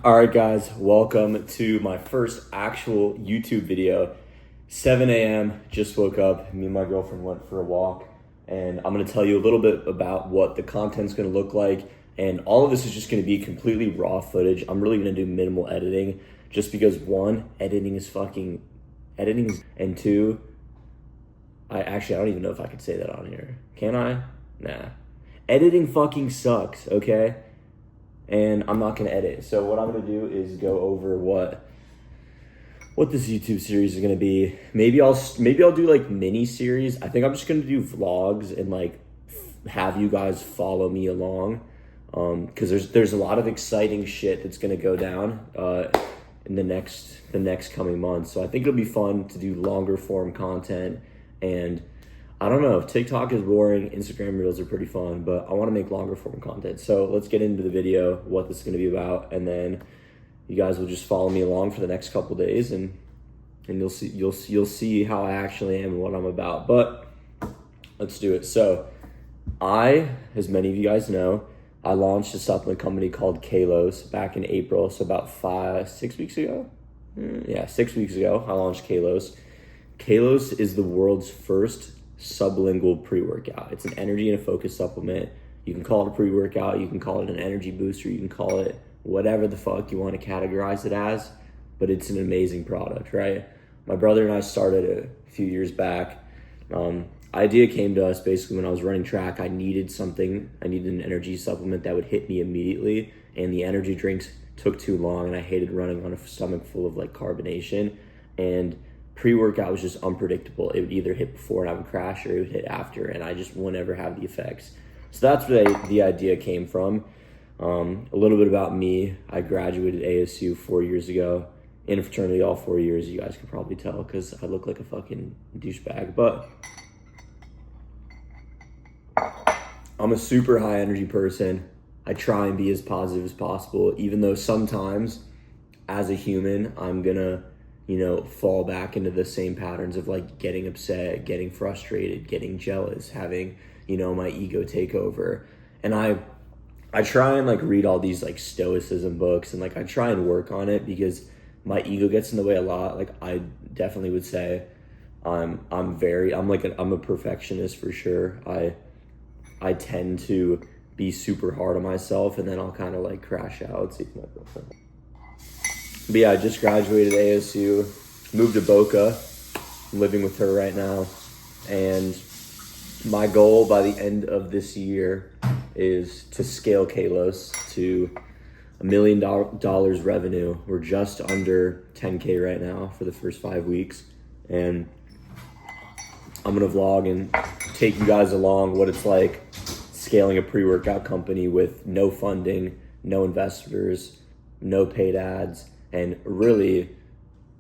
All right, guys, welcome to my first actual YouTube video. 7 a.m., just woke up. Me and my girlfriend went for a walk, and I'm going to tell you a little bit about what the content's going to look like, and all of this is just going to be completely raw footage. I'm really going to do minimal editing, just because one, editing is, and two, I don't even know if I could say that on here. Can I? Nah. Editing fucking sucks, okay? And I'm not gonna edit. So what I'm gonna do is go over what this YouTube series is gonna be. Maybe I'll do like mini series. I think I'm just gonna do vlogs and like have you guys follow me along, because there's a lot of exciting shit that's gonna go down in the next coming months. So I think it'll be fun to do longer form content. And I don't know, if TikTok is boring, Instagram Reels are pretty fun, but I want to make longer form content. So let's get into the video, what this is going to be about, and then you guys will just follow me along for the next couple days, and you'll see how I actually am and what I'm about. But let's do it. So as many of you guys know, I launched a supplement company called Kalos back in April. So about 6 weeks ago. 6 weeks ago, I launched Kalos. Kalos is the world's first sublingual pre-workout. It's an energy and a focus supplement. You can call it a pre-workout, you can call it an energy booster, you can call it whatever the fuck you want to categorize it as, but it's an amazing product, right? My brother and I started it a few years back. Idea came to us basically when I was running track. I needed an energy supplement that would hit me immediately, and the energy drinks took too long, and I hated running on a stomach full of like carbonation, and pre-workout was just unpredictable. It would either hit before and I would crash, or it would hit after, and I just would never have the effects. So that's where the idea came from. A little bit about me. I graduated ASU 4 years ago, in a fraternity all 4 years. You guys could probably tell because I look like a fucking douchebag, but I'm a super high energy person. I try and be as positive as possible, even though sometimes as a human, I'm gonna fall back into the same patterns of like getting upset, getting frustrated, getting jealous, having, my ego take over. And I try and like read all these like stoicism books, and like I try and work on it because my ego gets in the way a lot. Like I definitely would say I'm a perfectionist for sure. I tend to be super hard on myself, and then I'll kind of like crash out. Let's see if my girlfriend. But yeah, I just graduated ASU, moved to Boca. I'm living with her right now. And my goal by the end of this year is to scale Kalos to $1 million revenue. We're just under 10K right now for the first 5 weeks. And I'm gonna vlog and take you guys along what it's like scaling a pre-workout company with no funding, no investors, no paid ads, and really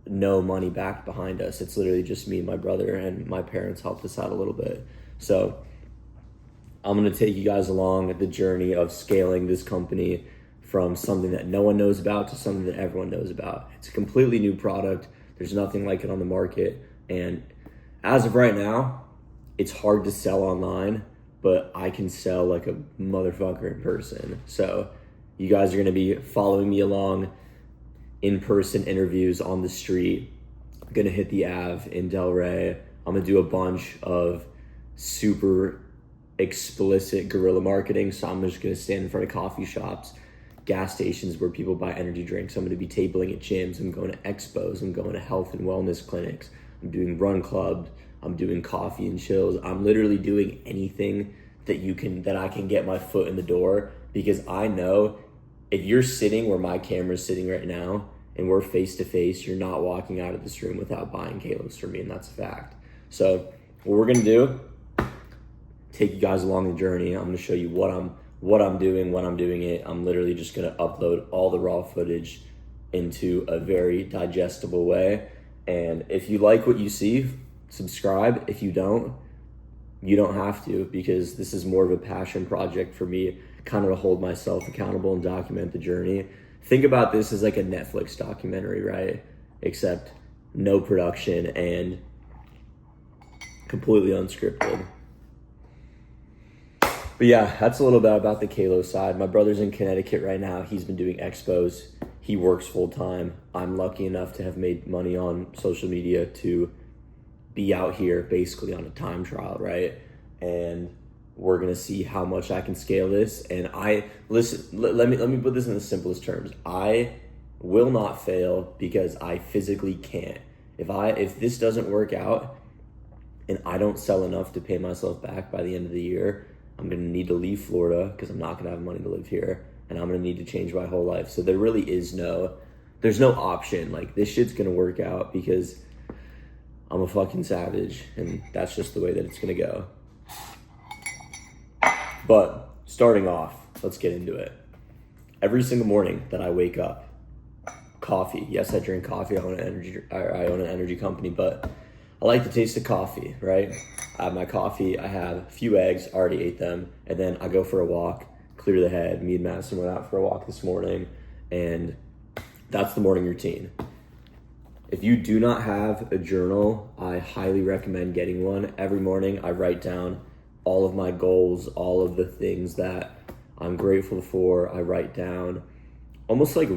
no money back behind us. It's literally just me and my brother, and my parents helped us out a little bit. So I'm gonna take you guys along the journey of scaling this company from something that no one knows about to something that everyone knows about. It's a completely new product. There's nothing like it on the market. And as of right now, it's hard to sell online, but I can sell like a motherfucker in person. So you guys are gonna be following me along, in-person interviews on the street. I'm gonna hit the Ave in Delray. I'm gonna do a bunch of super explicit guerrilla marketing. So I'm just gonna stand in front of coffee shops, gas stations where people buy energy drinks. I'm gonna be tabling at gyms. I'm going to expos. I'm going to health and wellness clinics. I'm doing run clubs. I'm doing coffee and chills. I'm literally doing anything that I can get my foot in the door, because I know if you're sitting where my camera's sitting right now and we're face to face, you're not walking out of this room without buying Kalos from me, and that's a fact. So what we're gonna do, take you guys along the journey. I'm gonna show you what I'm doing, when I'm doing it. I'm literally just gonna upload all the raw footage into a very digestible way. And if you like what you see, subscribe. If you don't, you don't have to, because this is more of a passion project for me, kind of to hold myself accountable and document the journey. Think about this as like a Netflix documentary, right? Except no production and completely unscripted. But yeah, that's a little bit about the Kalos side. My brother's in Connecticut right now. He's been doing expos. he works full time. I'm lucky enough to have made money on social media to be out here basically on a time trial, right? And we're gonna see how much I can scale this. And let me put this in the simplest terms. I will not fail because I physically can't. If this doesn't work out and I don't sell enough to pay myself back by the end of the year, I'm gonna need to leave Florida because I'm not gonna have money to live here, and I'm gonna need to change my whole life. So there really is there's no option. Like, this shit's gonna work out because I'm a fucking savage, and that's just the way that it's gonna go. But starting off, let's get into it. Every single morning that I wake up, coffee. Yes, I drink coffee. I own an energy company, but I like the taste of coffee, right? I have my coffee. I have a few eggs. I already ate them, and then I go for a walk, clear the head. Me and Madison went out for a walk this morning, and that's the morning routine. If you do not have a journal, I highly recommend getting one. Every morning I write down all of my goals, all of the things that I'm grateful for. I write down almost like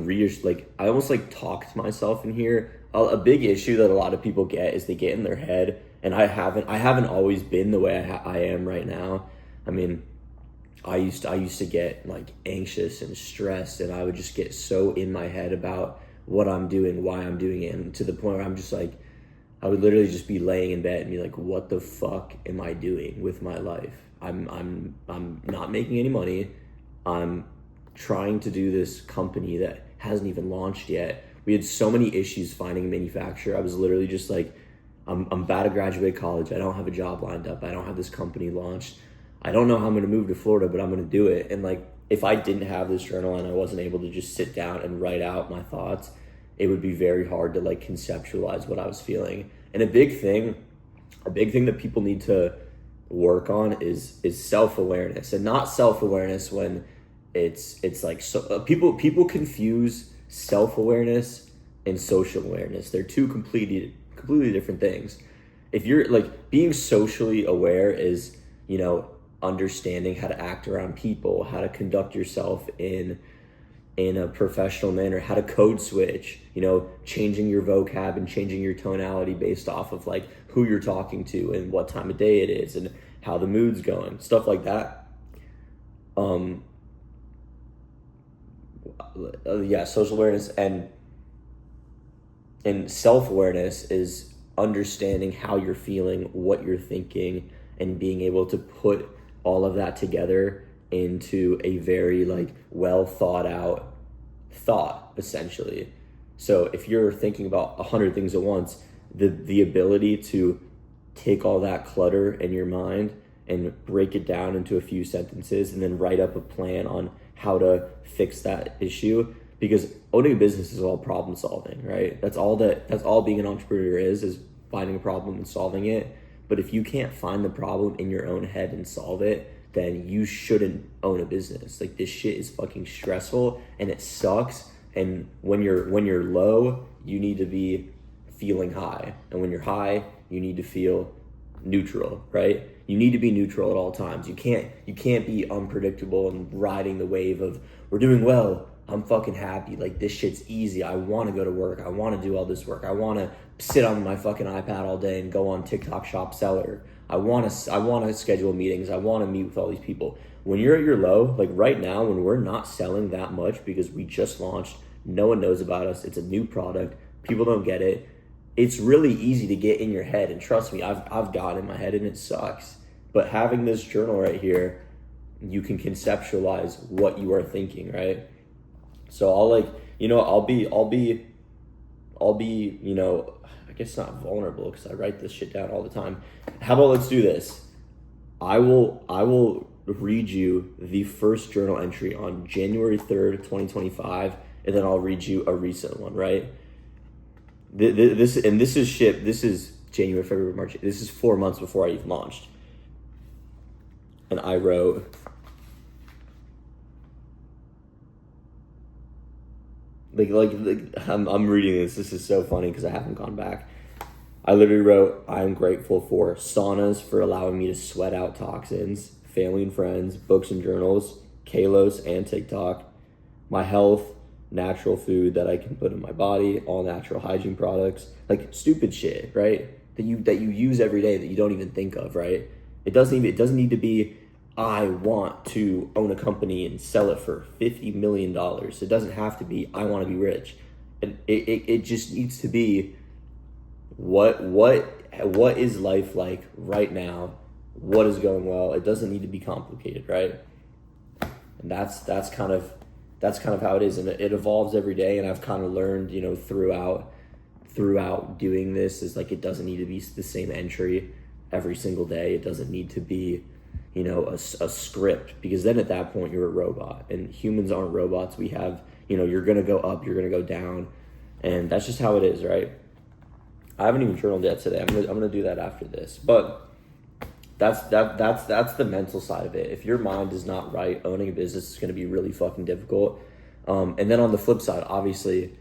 I almost like talk to myself in here. A big issue that a lot of people get is they get in their head, and I haven't always been the way I am right now. I mean, I used to get like anxious and stressed, and I would just get so in my head about what I'm doing, why I'm doing it, and to the point where I'm just like, I would literally just be laying in bed and be like, what the fuck am I doing with my life? I'm not making any money. I'm trying to do this company that hasn't even launched yet. We had so many issues finding a manufacturer. I was literally just like, I'm about to graduate college. I don't have a job lined up. I don't have this company launched. I don't know how I'm going to move to Florida, but I'm going to do it. And like, if I didn't have this journal and I wasn't able to just sit down and write out my thoughts, it would be very hard to like conceptualize what I was feeling. And a big thing that people need to work on is self-awareness, and not self-awareness when it's like, so people confuse self-awareness and social awareness. They're two completely different things. If you're like, being socially aware is, understanding how to act around people, how to conduct yourself in a professional manner, how to code switch, changing your vocab and changing your tonality based off of like who you're talking to and what time of day it is and how the mood's going, stuff like that. Social awareness and self-awareness is understanding how you're feeling, what you're thinking, and being able to put all of that together into a very like well thought out thought, essentially. So if you're thinking about 100 things at once, the ability to take all that clutter in your mind and break it down into a few sentences and then write up a plan on how to fix that issue, because owning a business is all problem solving, right? That's all being an entrepreneur is finding a problem and solving it. But if you can't find the problem in your own head and solve it, then you shouldn't own a business. Like, this shit is fucking stressful and it sucks. And when you're low, you need to be feeling high. And when you're high, you need to feel neutral, right? You need to be neutral at all times. You can't be unpredictable and riding the wave of, we're doing well, I'm fucking happy, like this shit's easy, I want to go to work, I want to do all this work, I want to sit on my fucking iPad all day and go on TikTok Shop Seller, I want to schedule meetings, I want to meet with all these people. When you're at your low, like right now, when we're not selling that much because we just launched, no one knows about us, it's a new product, people don't get it, it's really easy to get in your head. And trust me, I've got in my head and it sucks. But having this journal right here, you can conceptualize what you are thinking, right? So I'll be, I guess not vulnerable because I write this shit down all the time. How about let's do this? I will read you the first journal entry on January 3rd, 2025, and then I'll read you a recent one, right? This is January, February, March. This is 4 months before I even launched. And I wrote, I'm reading this. This is so funny because I haven't gone back. I literally wrote, I'm grateful for saunas for allowing me to sweat out toxins, family and friends, books and journals, Kalos and TikTok, my health, natural food that I can put in my body, all natural hygiene products, like stupid shit, right? That you use every day that you don't even think of, right? It doesn't need to be, I want to own a company and sell it for $50 million. It doesn't have to be, I want to be rich. And it just needs to be, what is life like right now? What is going well? It doesn't need to be complicated, right? And that's kind of how it is, and it evolves every day. And I've kind of learned, throughout doing this, is like, it doesn't need to be the same entry every single day. It doesn't need to be, a script, because then at that point you're a robot, and humans aren't robots. We have, you're gonna go up, you're gonna go down, and that's just how it is, right? I haven't even journaled yet today. I'm gonna do that after this, but that's the mental side of it. If your mind is not right, owning a business is gonna be really fucking difficult. And then on the flip side, obviously,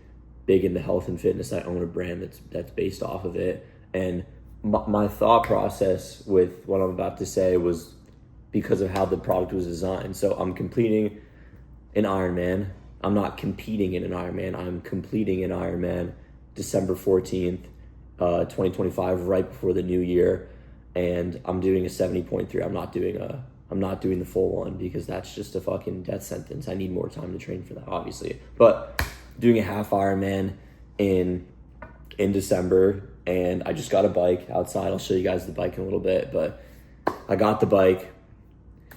big into health and fitness. I own a brand that's based off of it, and my thought process with what I'm about to say was because of how the product was designed. So I'm completing an Ironman. I'm not competing in an Ironman. I'm completing an Ironman December 14th, 2025, right before the new year. And I'm doing a 70.3. I'm not doing the full one, because that's just a fucking death sentence. I need more time to train for that, obviously. But doing a half Ironman in December, and I just got a bike outside. I'll show you guys the bike in a little bit, but I got the bike.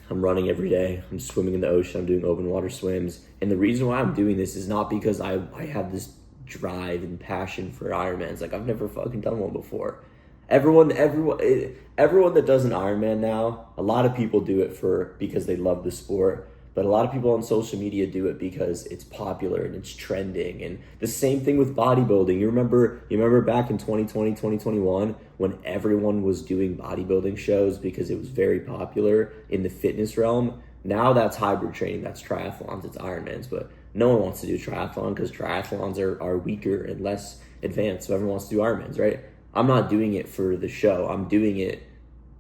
I'm running every day. I'm swimming in the ocean. I'm doing open water swims. And the reason why I'm doing this is not because I have this drive and passion for Ironmans. Like, I've never fucking done one before. Everyone that does an Ironman now, a lot of people do it because they love the sport. But a lot of people on social media do it because it's popular and it's trending. And the same thing with bodybuilding. You remember back in 2020, 2021, when everyone was doing bodybuilding shows because it was very popular in the fitness realm? Now that's hybrid training, that's triathlons, it's Ironmans. But no one wants to do triathlon because triathlons are weaker and less advanced. So everyone wants to do Ironmans, right? I'm not doing it for the show. I'm doing it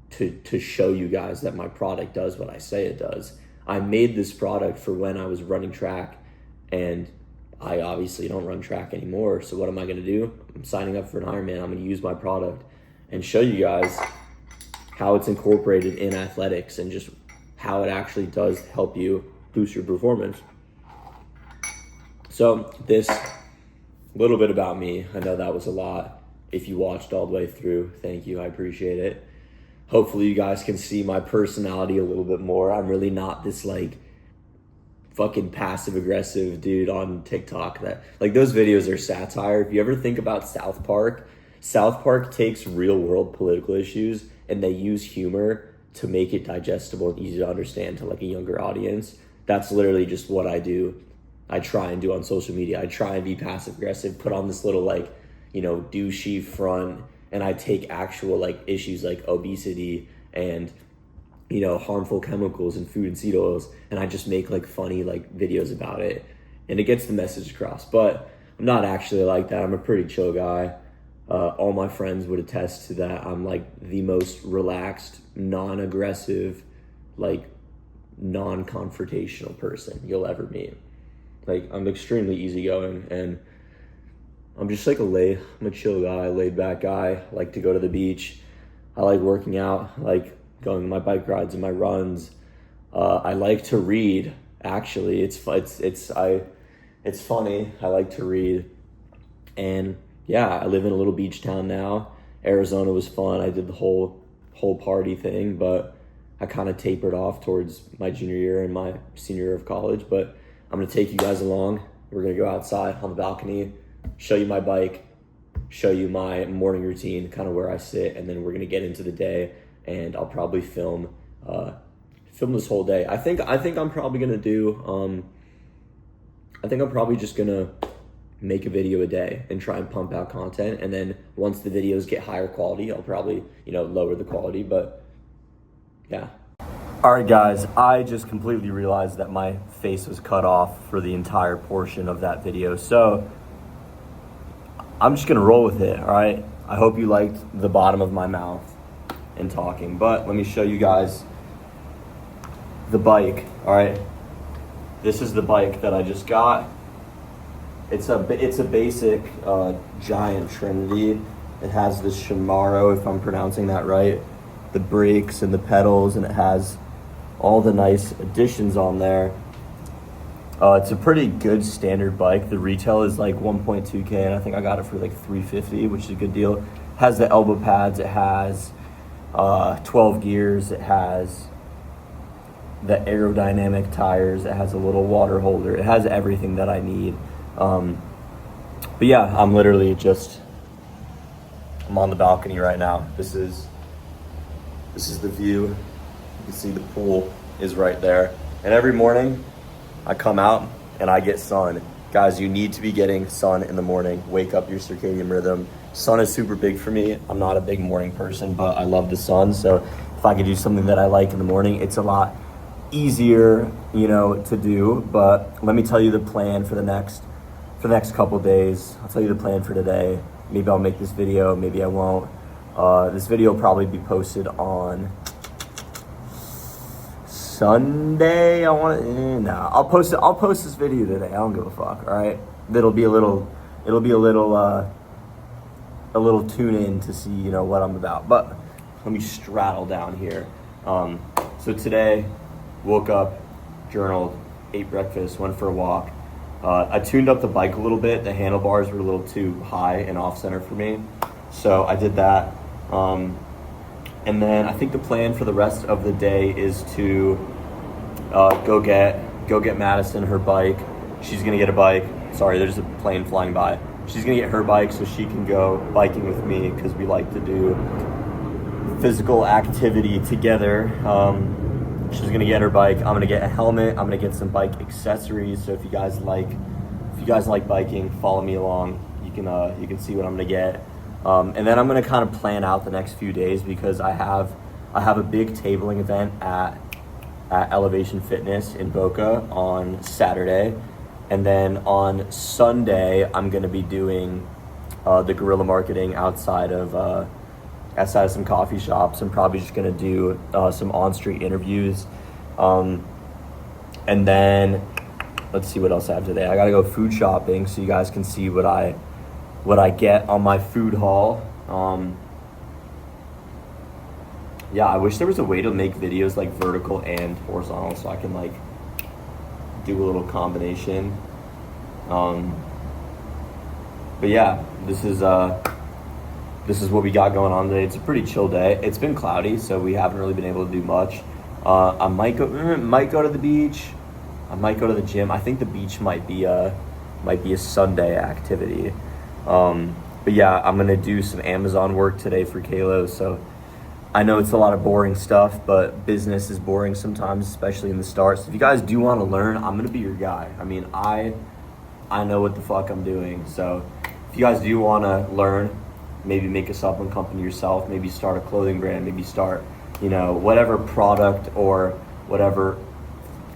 to show you guys that my product does what I say it does. I made this product for when I was running track, and I obviously don't run track anymore. So what am I going to do? I'm signing up for an Ironman. I'm going to use my product and show you guys how it's incorporated in athletics and just how it actually does help you boost your performance. So this little bit about me. I know that was a lot. If you watched all the way through, thank you. I appreciate it. Hopefully you guys can see my personality a little bit more. I'm really not this like fucking passive aggressive dude on TikTok that, like, those videos are satire. If you ever think about South Park takes real world political issues and they use humor to make it digestible and easy to understand to like a younger audience. That's literally just what I do. I try and do on social media. I try and be passive aggressive, put on this little like, douchey front, and I take actual like issues like obesity and harmful chemicals in food and seed oils, and I just make like funny like videos about it, and it gets the message across. But I'm not actually like that. I'm a pretty chill guy. All my friends would attest to that. I'm like the most relaxed, non-aggressive, like non-confrontational person you'll ever meet. Like, I'm extremely easygoing, and I'm just like I'm a chill guy, laid back guy. I like to go to the beach. I like working out. I like going on my bike rides and my runs. I like to read. Actually, it's funny. I like to read, and yeah, I live in a little beach town now. Arizona was fun. I did the whole party thing, but I kind of tapered off towards my junior year and my senior year of college. But I'm gonna take you guys along. We're gonna go outside on the balcony, show you my bike, show you my morning routine, kind of where I sit, and then we're gonna get into the day, and I'll probably film this whole day. I think I'm probably gonna do I think I'm probably just gonna make a video a day and try and pump out content, and then once the videos get higher quality, I'll probably lower the quality. But yeah. All right, guys, I just completely realized that my face was cut off for the entire portion of that video. So I'm just going to roll with it, all right? I hope you liked the bottom of my mouth and talking. But let me show you guys the bike, all right? This is the bike that I just got. It's a basic giant Trinity. It has the Shimano, if I'm pronouncing that right, the brakes and the pedals, and it has all the nice additions on there. It's a pretty good standard bike. The retail is like 1.2K, and I think I got it for like $350, which is a good deal. It has the elbow pads. It has 12 gears. It has the aerodynamic tires. It has a little water holder. It has everything that I need. But yeah, I'm literally just, I'm on the balcony right now. This is the view. You can see the pool is right there. And every morning I come out and I get sun. Guys, you need to be getting sun in the morning. Wake up your circadian rhythm. Sun is super big for me. I'm not a big morning person, but I love the sun. So if I could do something that I like in the morning, it's a lot easier, to do. But let me tell you the plan for the next couple days. I'll tell you the plan for today. Maybe I'll make this video, maybe I won't. This video will probably be posted on Sunday. I'll post this video today. I don't give a fuck. All right. It'll be a little tune in to see, what I'm about. But let me straddle down here. So today, woke up, journaled, ate breakfast, went for a walk. I tuned up the bike a little bit. The handlebars were a little too high and off center for me. So I did that. And then I think the plan for the rest of the day is to go get Madison her bike. She's gonna get a bike. Sorry, there's a plane flying by. She's gonna get her bike so she can go biking with me, because we like to do physical activity together. She's gonna get her bike. I'm gonna get a helmet. I'm gonna get some bike accessories. So if you guys like biking, follow me along. You can see what I'm gonna get. And then I'm gonna kind of plan out the next few days, because I have a big tabling event at Elevation Fitness in Boca on Saturday, and then on Sunday I'm gonna be doing the guerrilla marketing outside of some coffee shops. I'm probably just gonna do some on-street interviews, and then let's see what else I have today. I gotta go food shopping so you guys can see what I get on my food haul. Yeah, I wish there was a way to make videos like vertical and horizontal so I can like do a little combination. But yeah, this is what we got going on today. It's a pretty chill day. It's been cloudy, so we haven't really been able to do much. I might go to the beach. I might go to the gym. I think the beach might be a Sunday activity. But yeah, I'm gonna do some Amazon work today for Kalo. So I know it's a lot of boring stuff, but business is boring sometimes, especially in the start. So if you guys do want to learn, I'm gonna be your guy. I mean, I know what the fuck I'm doing. So if you guys do want to learn, maybe make a supplement company yourself, maybe start a clothing brand, maybe start, whatever product or whatever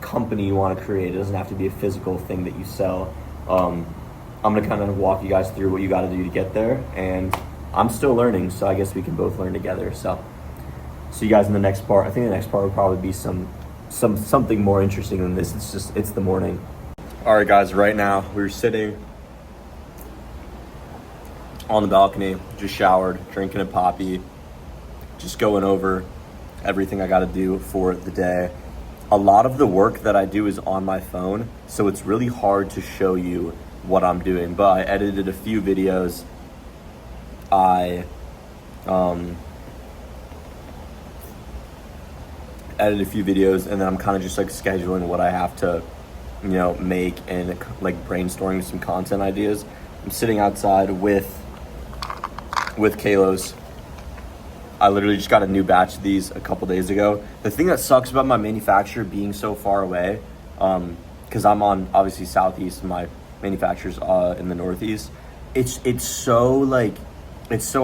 company you want to create. It doesn't have to be a physical thing that you sell. I'm going to kind of walk you guys through what you got to do to get there. And I'm still learning, so I guess we can both learn together. So see you guys in the next part. I think the next part will probably be something more interesting than this. It's the morning. All right, guys, right now we're sitting on the balcony, just showered, drinking a poppy, just going over everything I got to do for the day. A lot of the work that I do is on my phone, so it's really hard to show you what I'm doing, but I edited a few videos. And then I'm kind of just like scheduling what I have to, make and like brainstorming some content ideas. I'm sitting outside with Kalos. I literally just got a new batch of these a couple days ago. The thing that sucks about my manufacturer being so far away, because I'm on obviously southeast and my manufacturer's in the northeast, it's so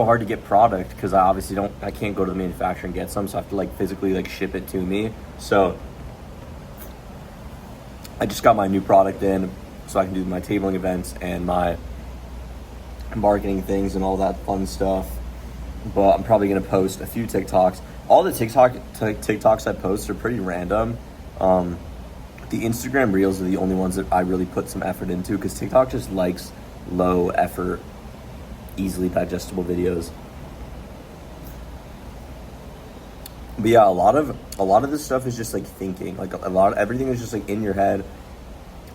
hard to get product because I can't go to the manufacturer and get some, so I have to like physically like ship it to me. So I just got my new product in so I can do my tabling events and my marketing things and all that fun stuff. But I'm probably gonna post a few TikToks. All the TikToks I post are pretty random. the Instagram Reels are the only ones that I really put some effort into, because TikTok just likes low effort, easily digestible videos. But yeah, a lot of this stuff is just like thinking. Like everything is just like in your head.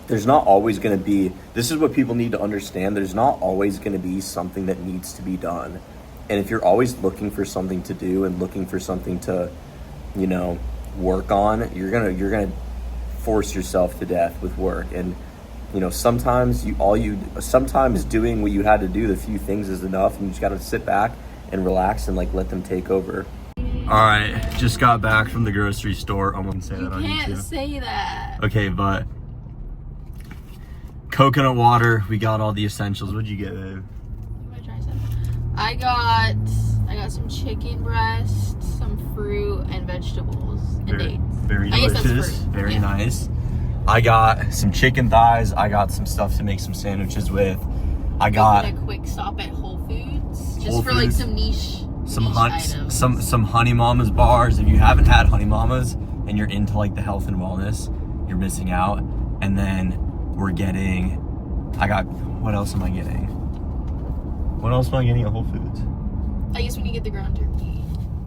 There's not always going to be, this is what people need to understand. There's not always going to be something that needs to be done. And if you're always looking for something to do and looking for something to, you know, work on, you're going to force yourself to death with work. And, you know, sometimes sometimes doing what you had to do, the few things is enough, and you just got to sit back and relax and like let them take over. All right, just got back from the grocery store. I'm gonna say that on YouTube. You can't say that. Okay, but coconut water, we got all the essentials. What'd you get, babe? I got some chicken breast, some fruit, and vegetables, and dates. Very delicious, very nice. I got some chicken thighs. I got some stuff to make some sandwiches with. I got a quick stop at Whole Foods, just for like some niche items. Some Honey Mamas bars. If you haven't had Honey Mamas and you're into like the health and wellness, you're missing out. And then what else am I getting? What else am I getting at Whole Foods? I guess we need to get the ground turkey.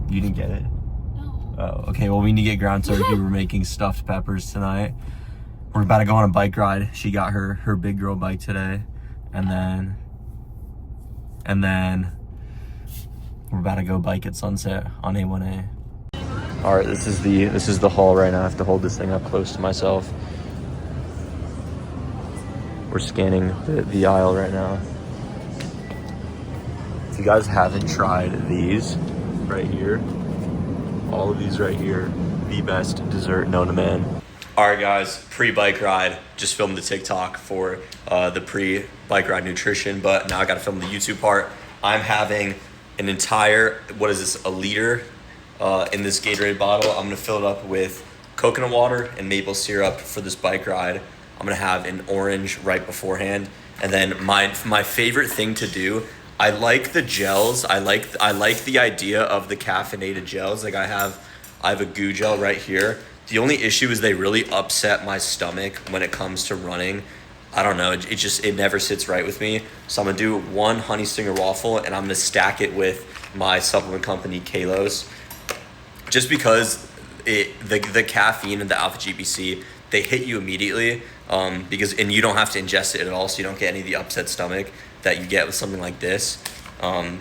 You didn't get it? No. Oh, okay. Well, we need to get ground turkey. We're making stuffed peppers tonight. We're about to go on a bike ride. She got her big girl bike today. And then we're about to go bike at sunset on A1A. All right, this is the haul right now. I have to hold this thing up close to myself. We're scanning the aisle right now. If you guys haven't tried these right here, all of these right here, the best dessert known to man. All right, guys, pre-bike ride. Just filmed the TikTok for the pre-bike ride nutrition, but now I got to film the YouTube part. I'm having an entire, a liter in this Gatorade bottle. I'm gonna fill it up with coconut water and maple syrup for this bike ride. I'm gonna have an orange right beforehand, and then my favorite thing to do. I like the gels. I like the idea of the caffeinated gels. Like I have a goo gel right here. The only issue is they really upset my stomach when it comes to running. I don't know. It never sits right with me. So I'm gonna do one honey stinger waffle, and I'm gonna stack it with my supplement company Kalos, just because the caffeine and the alpha GPC, they hit you immediately. And you don't have to ingest it at all, so you don't get any of the upset stomach that you get with something like this. But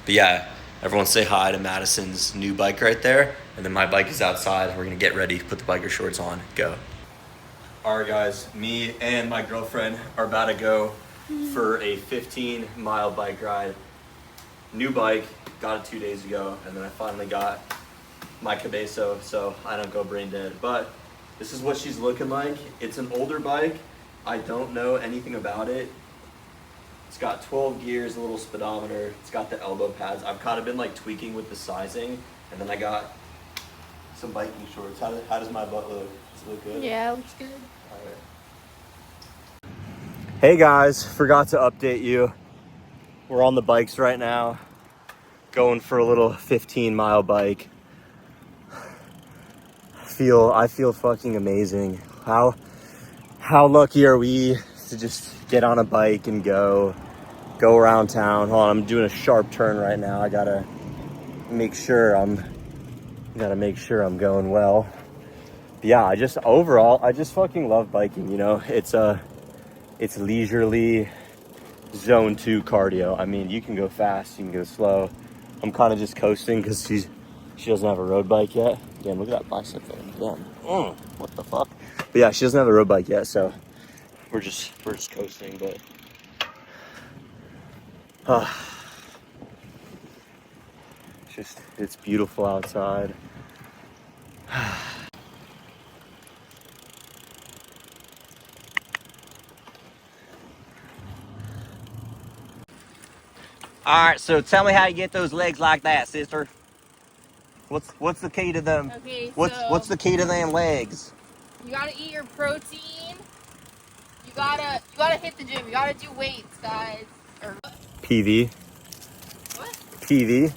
yeah, everyone say hi to Madison's new bike right there. And then my bike is outside. We're gonna get ready, put the biker shorts on, go. All right, guys, me and my girlfriend are about to go for a 15-mile bike ride. New bike, got it 2 days ago, and then I finally got my Cabezo, so I don't go brain dead. But this is what she's looking like. It's an older bike. I don't know anything about it. It's got 12 gears, a little speedometer. It's got the elbow pads. I've kind of been like tweaking with the sizing, and then I got some biking shorts. How does my butt look? Does it look good? Yeah, it looks good. All right. Hey guys, forgot to update you. We're on the bikes right now, going for a little 15-mile bike. I feel fucking amazing. How lucky are we to just get on a bike and go around town? Hold on, I'm doing a sharp turn right now. I gotta make sure I'm going well. But yeah, I just fucking love biking, you know. It's leisurely zone 2 cardio. I mean, you can go fast, you can go slow. I'm kind of just coasting because she doesn't have a road bike yet. Damn, look at that bicep there. Damn. What the fuck? But yeah, she doesn't have a road bike yet, so we're just coasting, but it's beautiful outside. All right, so tell me how you get those legs like that, sister. What's the key to them? Okay, what's the key to them legs? You gotta eat your protein. You gotta hit the gym. You gotta do weights, guys. PV. What? PV.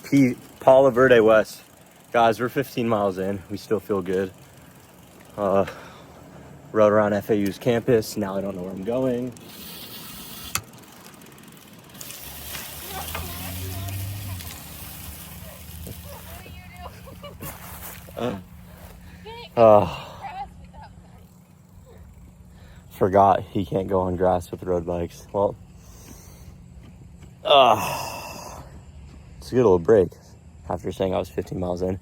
PV? Paula Verde West. Guys, we're 15 miles in. We still feel good. Rode around FAU's campus. Now I don't know where I'm going. Forgot he can't go on grass with road bikes. Well, it's a good little break after saying I was 15 miles in.